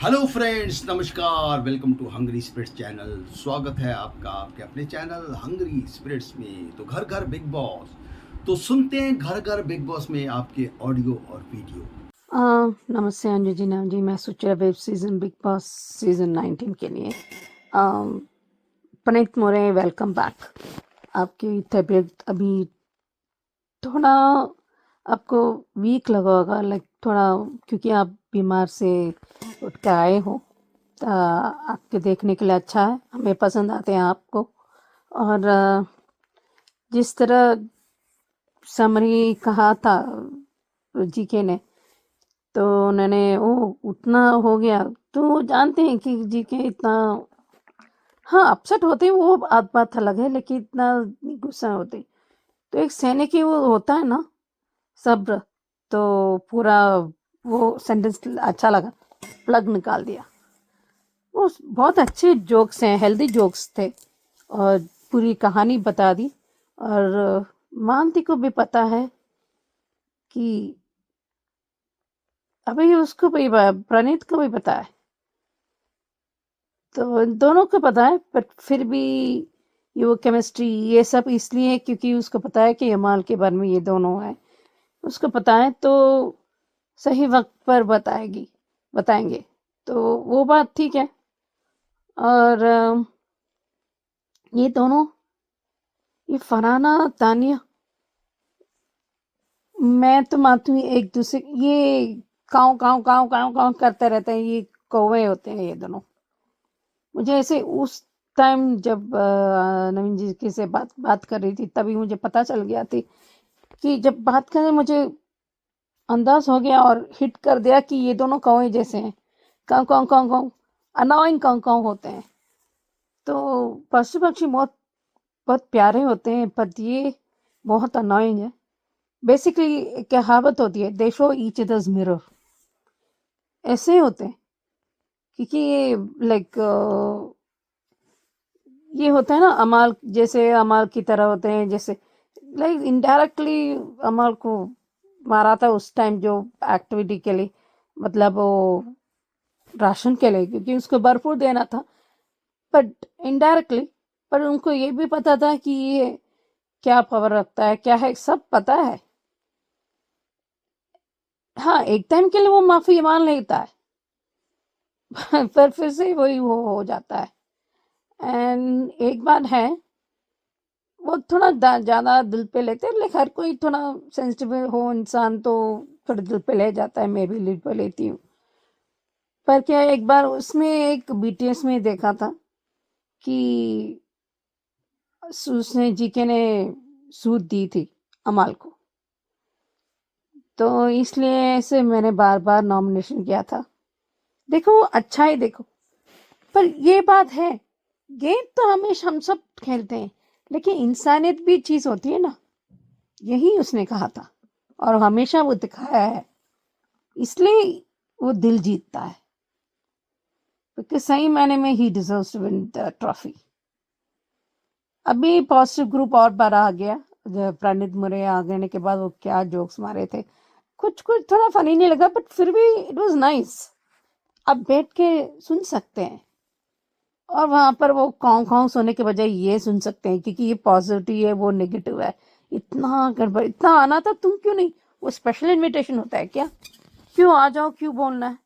Hello friends, नमस्कार। Welcome to Hungry Spirits channel. स्वागत है आपका आपके अपने चैनल हंगरी स्पिरिट्स में। तो घर घर बिग बॉस, तो सुनते हैं घर घर बिग बॉस में आपके ऑडियो और वीडियो। नमस्ते अंजू जी। नाम जी, मैं Suchira web season Bigg Boss season 19 के लिए। Puneet More, welcome back. आपकी तबीयत अभी थोड़ा आपको वीक लगा होगा, लाइक थोड़ा, क्योंकि आप बीमार से उठ के आए हो। आपके देखने के लिए अच्छा है, हमें पसंद आते हैं आपको। और जिस तरह समरी कहा था जीके ने, तो उन्होंने वो उतना हो गया। तो जानते हैं कि जीके इतना, हाँ अपसेट होते हैं, वो बात अलग है, लेकिन इतना नहीं गुस्सा होते। तो एक सैनिक ही वो होता है ना, सब्र। तो पूरा वो सेंटेंस अच्छा लगा, प्लग निकाल दिया। वो बहुत अच्छे जोक्स हैं, हेल्दी जोक्स थे, और पूरी कहानी बता दी। और मानती को भी पता है कि अभी उसको भी, प्रणीत को भी पता है, तो दोनों को पता है। बट फिर भी ये वो केमिस्ट्री ये सब इसलिए क्योंकि उसको पता है कि यमाल के बारे में ये दोनों है, उसको पता है, तो सही वक्त पर बताएंगे। तो वो बात ठीक है। और ये दोनों, ये फरहाना तानिया, मैं तो मानती हूँ एक दूसरे, ये काव काव काव काव काव करते रहते हैं, ये कौवे होते हैं ये दोनों। मुझे ऐसे उस टाइम जब नवीन जी की से बात कर रही थी, तभी मुझे पता चल गया थी कि जब बात करें, मुझे अंदाज हो गया और हिट कर दिया कि ये दोनों कौवे जैसे हैं। काव काव काव काव, अनोइंग काव काव होते हैं। तो पशु पक्षी बहुत बहुत प्यारे होते हैं, पर ये बहुत अनोइंग है। बेसिकली कहावत होती है, दे शो ईच अदर्स मिरर। ऐसे होते हैं क्योंकि ये लाइक ये होता है ना, अमाल जैसे, अमाल की तरह होते हैं जैसे, लाइक इनडायरेक्टली अमाल को मारा था उस टाइम जो एक्टिविटी के लिए, मतलब वो राशन के लिए, क्योंकि उसको भरपूर देना था। बट इनडायरेक्टली, पर उनको ये भी पता था कि ये क्या पावर रखता है, क्या है, सब पता है। हाँ, एक टाइम के लिए वो माफी मान लेता है पर फिर से वही वो हो जाता है। एंड एक बात है, वो थोड़ा ज़्यादा दिल पे लेते हैं, लेकिन हर कोई थोड़ा सेंसिटिव हो इंसान तो थोड़ा दिल पे ले जाता है, मैं भी दिल पे लेती हूँ। पर क्या है, एक बार उसमें एक बीटीएस में देखा था कि उसने जीके ने सूद दी थी अमाल को, तो इसलिए ऐसे मैंने बार बार नॉमिनेशन किया था। देखो वो अच्छा ही देखो, पर ये बात है, गेम तो हमेशा हम सब खेलते हैं, लेकिन इंसानियत भी चीज़ होती है ना, यही उसने कहा था और हमेशा वो दिखाया है, इसलिए वो दिल जीतता है। क्योंकि सही मायने में ही deserves to win the trophy. अभी पॉजिटिव ग्रुप और बार आ गया, जब प्रणीत मुरे आ गए के बाद वो क्या जोक्स मारे थे, कुछ कुछ थोड़ा फनी नहीं लगा, बट फिर भी इट वाज नाइस। अब बैठ के सुन सकते हैं, और वहां पर वो कौन कौन सोने के बजाय ये सुन सकते हैं, क्योंकि ये पॉजिटिव है वो नेगेटिव है। इतना गड़बड़, इतना आना था, तुम क्यों नहीं, वो स्पेशल इनविटेशन होता है क्या? क्यों आ जाओ, क्यों बोलना है,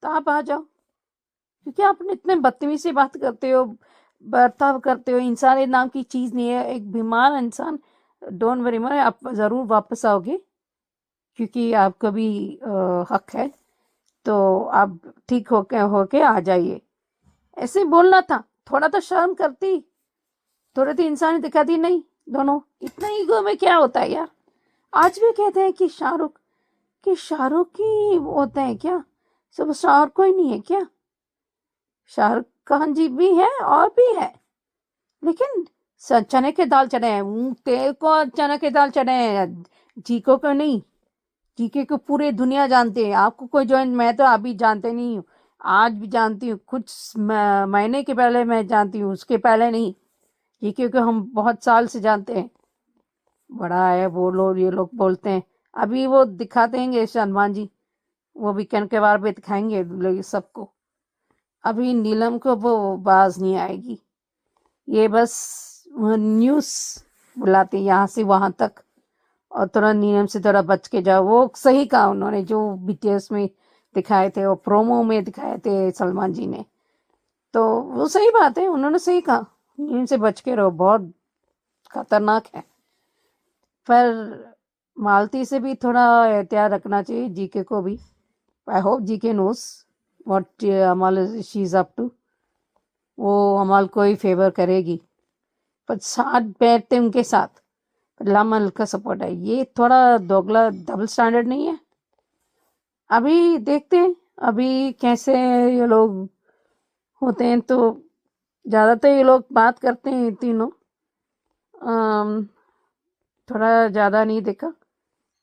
तो आप आ जाओ। क्योंकि आप इतने बदतमीजी से बात करते हो, बर्ताव करते हो, इंसान एक नाम की चीज़ नहीं है, एक बीमार इंसान। डोंट वरी मत, आप ज़रूर वापस आओगे, क्योंकि आपका भी हक है। तो आप ठीक होके होके आ जाइए, ऐसे बोलना था। थोड़ा तो शर्म करती, थोड़ी तो इंसानी दिखाती नहीं। दोनों इतना ईगो में क्या होता है यार? आज भी कहते हैं कि शाहरुख ही होते हैं क्या, सब शाहरुख कोई नहीं है क्या? शाहरुख खान जी भी है और भी है, लेकिन चने के दाल चने हैं, तेरे को चने के दाल चने हैं, जीको को नहीं। जीके को पूरे दुनिया जानते हैं, आपको कोई ज्वाइन, मैं तो अभी जानते नहीं हूँ, आज भी जानती हूँ, कुछ महीने के पहले मैं जानती हूँ, उसके पहले नहीं। जीके को हम बहुत साल से जानते हैं, बड़ा है वो लोग, ये लोग बोलते हैं। अभी वो दिखाते हैं सलमान जी, वो वीकेंड के बार पे दिखाएंगे सबको, अभी नीलम को वो बाज नहीं आएगी, ये बस न्यूज़ बुलाती यहाँ से वहां तक, और थोड़ा नीलम से थोड़ा बच के जाओ। वो सही कहा उन्होंने, जो बीटीएस में दिखाए थे और प्रोमो में दिखाए थे सलमान जी ने, तो वो सही बात है, उन्होंने सही कहा, नीलम से बच के रहो, बहुत खतरनाक है। पर मालती से भी थोड़ा एहतियात रखना चाहिए, जीके को भी। I hope GK knows what Amal she is up to, वो अमल को ही फेवर करेगी, पर साथ बैठते उनके साथ, पर अमल का सपोर्ट है। ये थोड़ा दोगला डबल स्टैंडर्ड नहीं है? अभी देखते हैं अभी कैसे ये लोग होते हैं। तो ज़्यादातर ये लोग बात करते हैं तीनों, थोड़ा ज़्यादा नहीं देखा,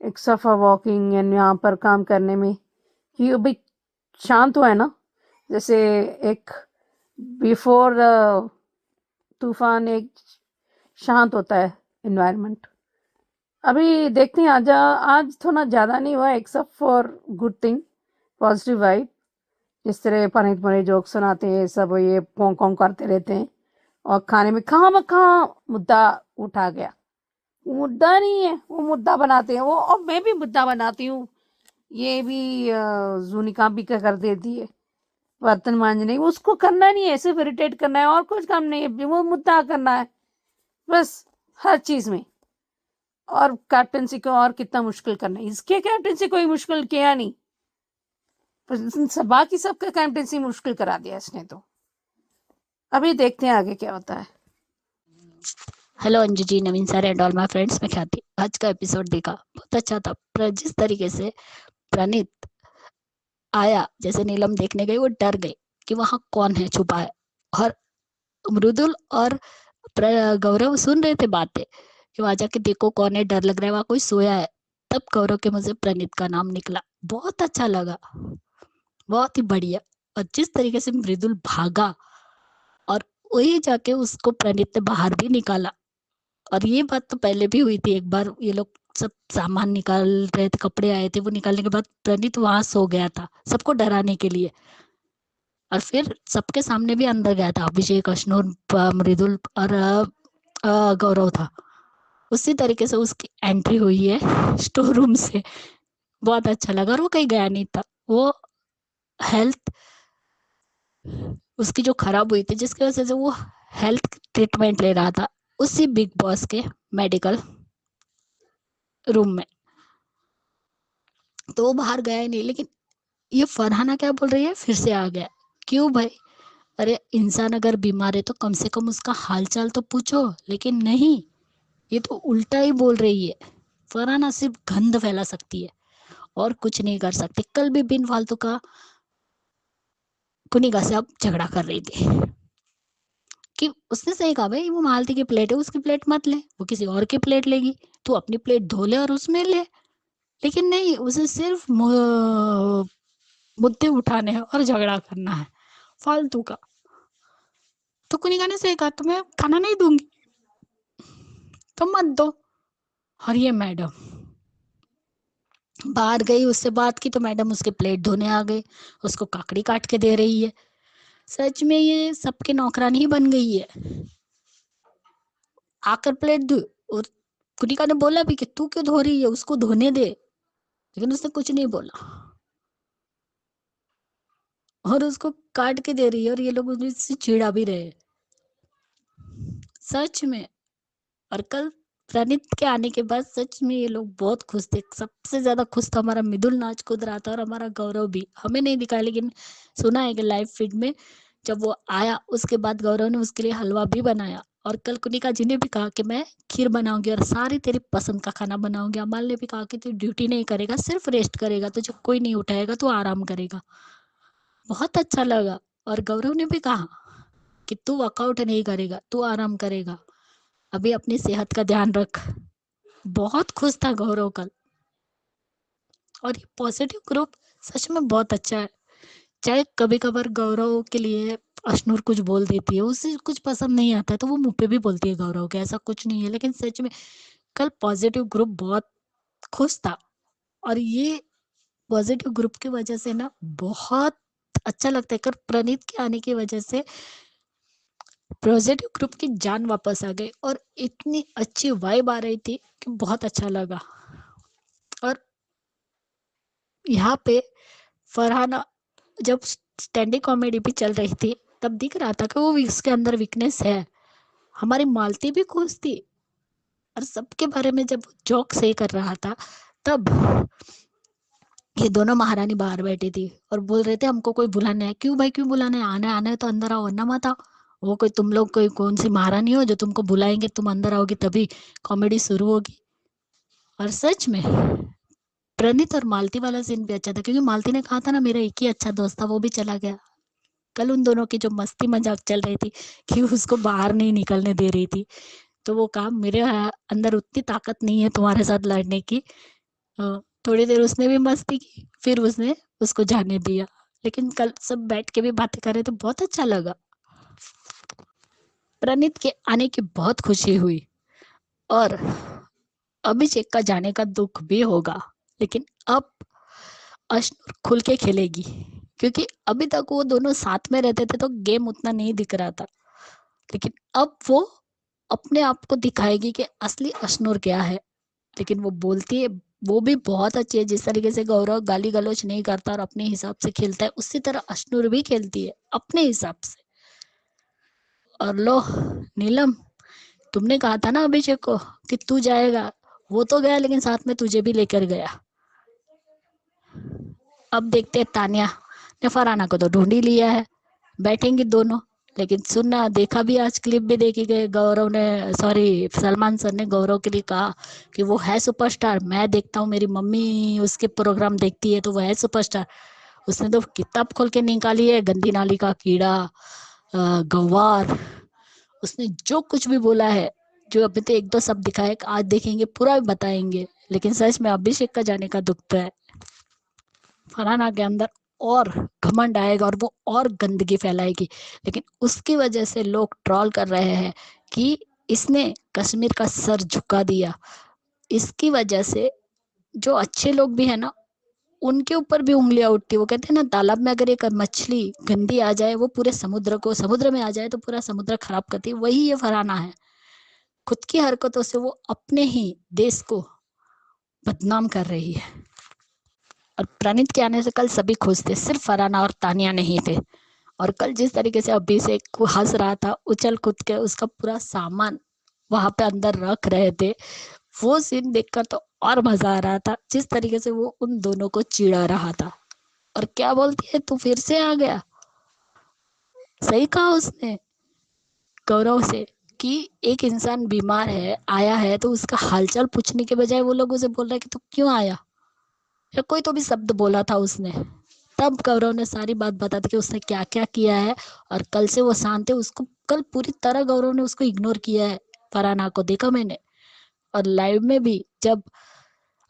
एक सफ़ा वॉकिंग एंड यहाँ पर काम करने में कि अभी शांत हुआ है ना, जैसे एक बिफोर तूफान एक शांत होता है इन्वायरमेंट। अभी देखते हैं, आज थोड़ा ज़्यादा नहीं हुआ, except for good thing, positive vibe. जिस तरह पनीत मरे जोक सुनाते हैं सब, ये पोंग पोंग करते रहते हैं, और खाने में कहाँ मुद्दा उठा गया। मुद्दा नहीं है, वो मुद्दा बनाते हैं वो, और मैं भी मुद्दा बनाती हूँ। ये भी जूनिका भी क्या कर देती है, बर्तन मांजने, उसको करना नहीं है, सिर्फ इरिटेट करना है और कुछ काम नहीं है, वो मुद्दा करना है बस हर चीज में। और कैप्टनसी को और कितना मुश्किल करना है, इसके कैप्टनसी कोई मुश्किल किया नहीं, पर बाकी सबका कैप्टनसी मुश्किल करा दिया इसने। तो अभी देखते हैं आगे क्या होता है। Hello Anju ji, Naveen sir and all my friends, मैं ख्याति। आज का एपिसोड देखा, बहुत अच्छा था। पर जिस तरीके से प्रणीत आया, जैसे नीलम देखने गई, वो डर गई कि वहां कौन है छुपा है। और मृदुल और गौरव सुन रहे थे बातें कि वहां जाके देखो कौन है, डर लग रहा है, वहां कोई सोया है। तब गौरव के मुंह से प्रणीत का नाम निकला, बहुत अच्छा लगा, बहुत ही बढ़िया। और जिस तरीके से मृदुल भागा और वही जाके उसको प्रणीत ने बाहर भी निकाला। और ये बात तो पहले भी हुई थी एक बार, ये लोग सब सामान निकाल रहे थे, कपड़े आए थे, वो निकालने के बाद प्रणीत वहां सो गया था सबको डराने के लिए, और फिर सबके सामने भी अंदर गया था। अभिषेक, अश्नूर, मृदुल और गौरव था। उसी तरीके से उसकी एंट्री हुई है स्टोर रूम से, बहुत अच्छा लगा। और वो कहीं गया नहीं था, वो हेल्थ उसकी जो खराब हुई थी, जिसकी वजह से वो हेल्थ ट्रीटमेंट ले रहा था उसी बिग बॉस के मेडिकल रूम में, तो वो बाहर गया ही नहीं। लेकिन ये फरहाना क्या बोल रही है, फिर से आ गया। क्यों भाई? अरे इंसान अगर बीमार है तो कम से कम उसका हालचाल तो पूछो, लेकिन नहीं, ये तो उल्टा ही बोल रही है। फरहाना सिर्फ गंद फैला सकती है और कुछ नहीं कर सकती। कल भी बिन फालतू का कुनिका से अब झगड़ा कर रही थी कि उसने सही कहा, भाई वो मालती की प्लेट है, उसकी प्लेट मत ले, वो किसी और की प्लेट लेगी, तू अपनी प्लेट धो ले और उसमें ले। लेकिन नहीं, उसे सिर्फ मुद्दे उठाने हैं और झगड़ा करना है फालतू का। तो कुनिका ने सही कहा, तो मैं खाना नहीं दूंगी तो मत दो। और ये मैडम बाहर गई, उससे बात की तो मैडम उसके प्लेट धोने आ गई, उसको काकड़ी काट के दे रही है। सच में ये सबके नौकरानी ही बन गई है, आकर प्लेट दो। और कुनिका ने बोला भी कि तू क्यों धो रही है, उसको धोने दे, लेकिन उसने कुछ नहीं बोला और उसको काट के दे रही है, और ये लोग उससे चिढ़ा भी रहे सच में। और कल प्रणीत के आने के बाद सच में ये लोग बहुत खुश थे। सबसे ज्यादा खुश था हमारा मिदुल, नाच कूद रहा था, और हमारा गौरव भी। हमें नहीं दिखा, लेकिन सुना है कि लाइव फीड में जब वो आया उसके बाद गौरव ने उसके लिए हलवा भी बनाया। और कल कुनिका जी ने भी कहा कि मैं खीर बनाऊंगी और सारी तेरी पसंद का खाना बनाऊंगी। अमाल ने भी कहा कि तू ड्यूटी नहीं करेगा, सिर्फ रेस्ट करेगा, तुझे कोई नहीं उठाएगा, तू आराम करेगा। बहुत अच्छा लगा। और गौरव ने भी कहा कि तू वर्कआउट नहीं करेगा, तू आराम करेगा, अभी अपनी सेहत का ध्यान रख। बहुत खुश था गौरव कल। और ये पॉजिटिव ग्रुप सच में बहुत अच्छा है। चाहे कभी कभार गौरव के लिए अश्नूर कुछ बोल देती है, उसे कुछ पसंद नहीं आता है तो वो मुंह पे भी बोलती है गौरव के, ऐसा कुछ नहीं है। लेकिन सच में कल पॉजिटिव ग्रुप बहुत खुश था। और ये पॉजिटिव ग्रुप की वजह से ना बहुत अच्छा लगता है। कर प्रणीत के आने की वजह से पॉजिटिव ग्रुप की जान वापस आ गई और इतनी अच्छी वाइब आ रही थी कि बहुत अच्छा लगा। और यहाँ पे फरहाना जब स्टैंडिंग कॉमेडी भी चल रही थी तब दिख रहा था कि वो इसके अंदर वीकनेस है। हमारी मालती भी खुश थी और सबके बारे में जब जोक सही कर रहा था तब ये दोनों महारानी बाहर बैठी थी और बोल रहे थे हमको कोई बुलाने है। क्यों भाई, क्यों बुलाने आना है तो अंदर आओ, वरना मत आओ। वो कोई तुम लोग कोई कौन सी महारानी हो जो तुमको बुलाएंगे, तुम अंदर आओगी तभी कॉमेडी शुरू होगी। और सच में प्रणीत और मालती वाला सीन भी अच्छा था क्योंकि मालती ने कहा था ना मेरा एक ही अच्छा दोस्त था, वो भी चला गया। कल उन दोनों की जो मस्ती मजाक चल रही थी कि उसको बाहर नहीं निकलने दे रही थी, तो वो काम मेरे अंदर उतनी ताकत नहीं है तुम्हारे साथ लड़ने की। थोड़ी देर उसने भी मस्ती की, फिर उसने उसको जाने दिया। लेकिन कल सब बैठ के भी बातें कर रहे तो बहुत अच्छा लगा। प्रणीत के आने की बहुत खुशी हुई और अभिषेक का जाने का दुख भी होगा, लेकिन अब अश्नूर खुल के खेलेगी क्योंकि अभी तक वो दोनों साथ में रहते थे तो गेम उतना नहीं दिख रहा था, लेकिन अब वो अपने आप को दिखाएगी कि असली अश्नूर क्या है। लेकिन वो बोलती है, वो भी बहुत अच्छी है। जिस तरीके से गौरव गाली गलौज नहीं करता और अपने हिसाब से खेलता है, उसी तरह अश्नूर भी खेलती है अपने हिसाब से। और लो नीलम, तुमने कहा था ना अभिषेक को कि तू जाएगा, वो तो गया लेकिन साथ में तुझे भी लेकर गया। अब देखते हैं तानिया ने फरहाना को तो ढूंढ ही लिया है, बैठेंगे दोनों। लेकिन सुनना देखा भी, आज क्लिप भी देखी गई, गौरव ने सलमान सर ने गौरव के लिए कहा कि वो है सुपरस्टार। मैं देखता हूँ, मेरी मम्मी उसके प्रोग्राम देखती है तो वो है सुपरस्टार। उसने तो किताब खोल के निकाली है, गंदी नाली का कीड़ा, गवार, उसने जो कुछ भी बोला है, जो अभी तो एक दो शब्द दिखाए, आज देखेंगे पूरा भी बताएंगे। लेकिन सच में अभिषेक का जाने का दुख तो है। फरहाना के अंदर और घमंड आएगा और वो और गंदगी फैलाएगी, लेकिन उसकी वजह से लोग ट्रोल कर रहे हैं कि इसने कश्मीर का सर झुका दिया। इसकी वजह से जो अच्छे लोग भी है ना, उनके ऊपर भी उंगलियां उठती। वो कहते हैं ना, तालाब में अगर एक मछली गंदी आ जाए, वो पूरे समुद्र में आ जाए तो पूरा समुद्र खराब करती है। वही ये फरहाना है, खुद की हरकतों से वो अपने ही देश को बदनाम कर रही है। और प्रणीत के आने से कल सभी खुश थे, सिर्फ फरहाना और तानिया नहीं थे। और कल जिस तरीके से अभिषेक को हंस रहा था, उछल कूद के उसका पूरा सामान वहां पे अंदर रख रहे थे, वो सीन देखकर तो और मजा आ रहा था। जिस तरीके से वो उन दोनों को चिढ़ा रहा था। और क्या बोलती है, तू फिर से आ गया। सही कहा उसने गौरव से कि एक इंसान बीमार है, आया है तो उसका हालचाल पूछने के बजाय वो लोग उसे बोल रहे कि तू क्यों आया, या कोई तो भी शब्द बोला था उसने। तब गौरव ने सारी बात बता दी कि उसने क्या क्या किया है। और कल से वो शांत है, उसको कल पूरी तरह गौरव ने उसको इग्नोर किया है। फरहाना को देखा मैंने, और लाइव में भी जब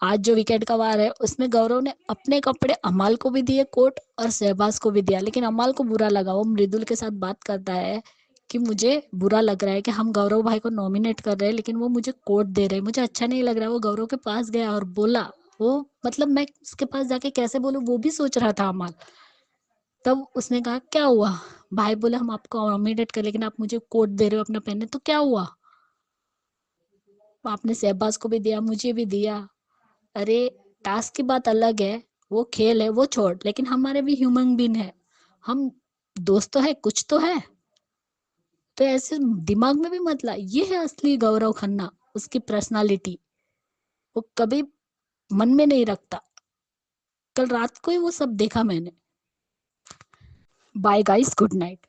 आज जो विकेट का वार है उसमें गौरव ने अपने कपड़े अमाल को भी दिए, कोट, और शहबाज को भी दिया। लेकिन अमाल को बुरा लगा, वो मृदुल के साथ बात करता है कि मुझे बुरा लग रहा है कि हम गौरव भाई को नॉमिनेट कर रहे हैं लेकिन वो मुझे कोट दे रहे हैं, मुझे अच्छा नहीं लग रहा है। वो गौरव के पास गया और बोला, वो मतलब मैं उसके पास जाके कैसे बोलूं, वो भी सोच रहा था अमाल। तब उसने कहा क्या हुआ, भाई बोले हम आपको नॉमिनेट कर लेकिन आप मुझे कोट दे रहे हो अपना पहनने, तो क्या हुआ, आपने शहबाज को भी दिया, मुझे भी दिया। अरे टास्क की बात अलग है, वो खेल है, वो छोड़, लेकिन हमारे भी ह्यूमन बीइंग है, हम दोस्त तो है, कुछ तो है। तो ऐसे दिमाग में भी मत ला। ये है असली गौरव खन्ना, उसकी पर्सनालिटी वो कभी मन में नहीं रखता। कल रात को ही वो सब देखा मैंने। Bye guys, good night.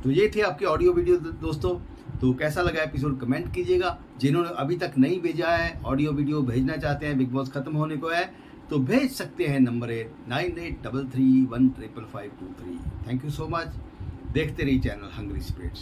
तो ये थे आपके ऑडियो वीडियो दोस्तों। तो कैसा लगा एपिसोड कमेंट कीजिएगा। जिन्होंने अभी तक नहीं भेजा है, ऑडियो वीडियो भेजना चाहते हैं, बिग बॉस खत्म होने को है, तो भेज सकते हैं number 9833155523। Thank you so much. देखते रहिए चैनल हंग्री स्पिरिट्स।